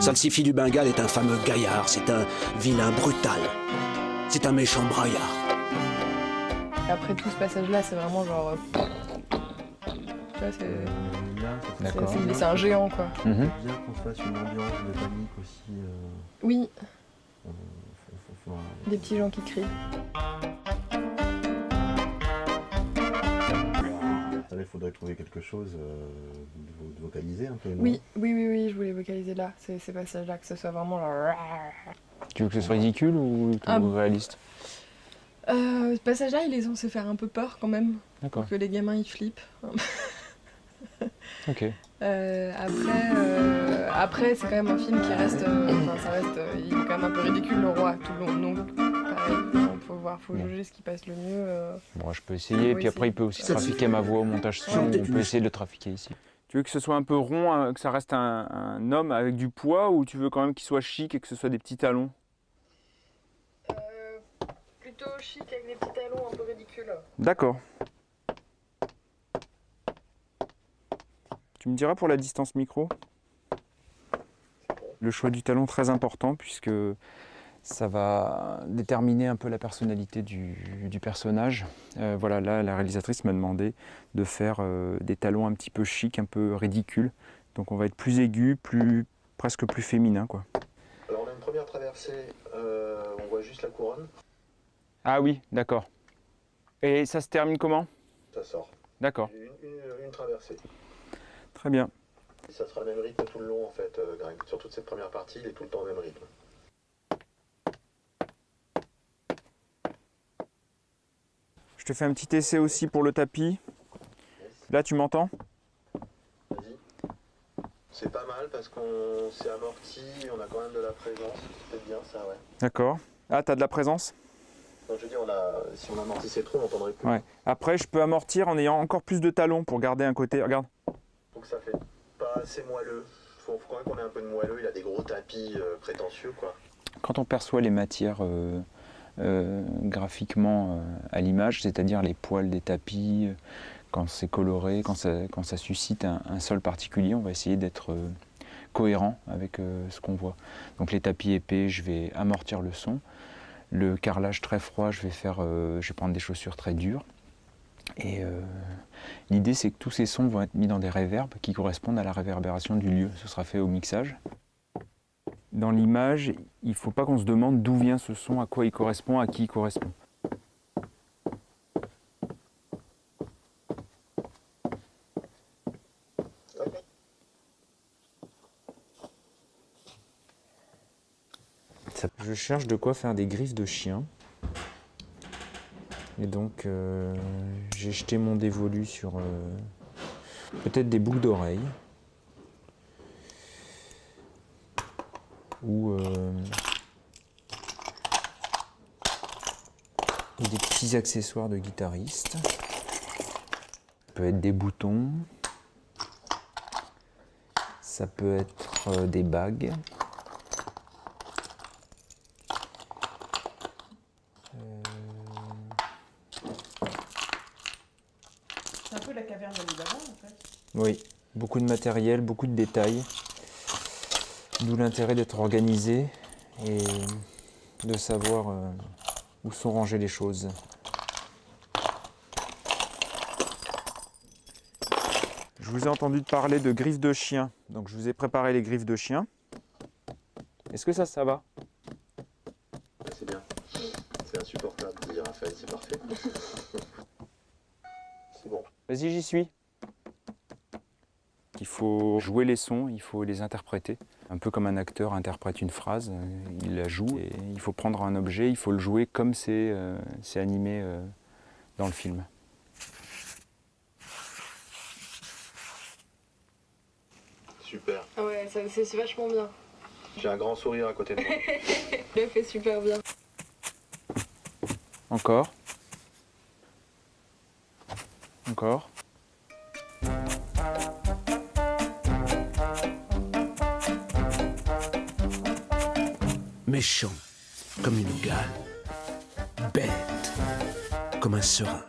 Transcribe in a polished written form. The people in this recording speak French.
Salsifi du Bengale est un fameux gaillard, c'est un vilain brutal. C'est un méchant braillard. Après tout ce passage-là, c'est vraiment genre... Tu vois, c'est un géant, quoi. C'est bien qu'on se fasse une ambiance de panique aussi. Oui. Faut Des petits gens qui crient. Il faudrait trouver quelque chose de vocaliser un peu. Non? Oui, je voulais vocaliser là, ces passages-là, que ce soit vraiment genre... Tu veux que ce soit ridicule ou réaliste? Ce passage-là, il est censé faire un peu peur quand même. D'accord. Pour que les gamins ils flippent. Ok. Après, c'est quand même un film qui reste... il est quand même un peu ridicule, le roi, tout le long. Donc, pareil, faut juger ce qui passe le mieux. Bon, je peux essayer, puis après il peut aussi trafiquer ma voix au montage son, on peut essayer de le trafiquer ici. Tu veux que ce soit un peu rond, que ça reste un homme avec du poids, ou tu veux quand même qu'il soit chic et que ce soit des petits talons? Plutôt chic avec des petits talons un peu ridicules. D'accord. Tu me diras pour la distance micro? Le choix du talon très important puisque ça va déterminer un peu la personnalité du personnage. Voilà, là la réalisatrice m'a demandé de faire des talons un petit peu chic, un peu ridicules. Donc on va être plus aigu, presque plus féminin, quoi. Alors on a une première traversée, on voit juste la couronne. Ah oui, d'accord. Et ça se termine comment? Ça sort. D'accord. Une traversée. Très bien. Et ça sera le même rythme tout le long en fait, Greg. Sur toute cette première partie, il est tout le temps au même rythme. Je te fais un petit essai aussi pour le tapis. Là, tu m'entends? Vas-y. C'est pas mal parce qu'on s'est amorti, on a quand même de la présence. C'est bien ça, ouais. D'accord. Ah, t'as de la présence? Non, je veux dire, si on amortissait trop, on entendrait plus. Ouais. Après, je peux amortir en ayant encore plus de talons pour garder un côté. Regarde. Donc ça fait pas assez moelleux. Faut quand même qu'on ait un peu de moelleux. Il a des gros tapis prétentieux, quoi. Quand on perçoit les matières graphiquement à l'image, c'est-à-dire les poils des tapis, quand c'est coloré, quand ça suscite un sol particulier, on va essayer d'être cohérent avec ce qu'on voit. Donc les tapis épais, je vais amortir le son. Le carrelage très froid, je vais prendre des chaussures très dures. Et l'idée, c'est que tous ces sons vont être mis dans des réverbes qui correspondent à la réverbération du lieu. Ce sera fait au mixage. Dans l'image, il ne faut pas qu'on se demande d'où vient ce son, à quoi il correspond, à qui il correspond. Je cherche de quoi faire des griffes de chien. Et donc, j'ai jeté mon dévolu sur peut-être des boucles d'oreilles. Ou des petits accessoires de guitariste. Ça peut être des boutons. Ça peut être des bagues. C'est un peu la caverne d'Alibaba en fait. Oui, beaucoup de matériel, beaucoup de détails. D'où l'intérêt d'être organisé et de savoir où sont rangées les choses. Je vous ai entendu parler de griffes de chien, donc je vous ai préparé les griffes de chien. Est-ce que ça va? C'est bien. C'est insupportable de dire Raphaël, c'est parfait. C'est bon. Vas-y, j'y suis. Il faut jouer les sons, il faut les interpréter. Un peu comme un acteur interprète une phrase, il la joue. Et il faut prendre un objet, il faut le jouer comme c'est animé dans le film. Super. Ah ouais, c'est vachement bien. J'ai un grand sourire à côté de moi. Il le fait super bien. Encore. Encore. Méchant, comme une gale. Bête, comme un serin.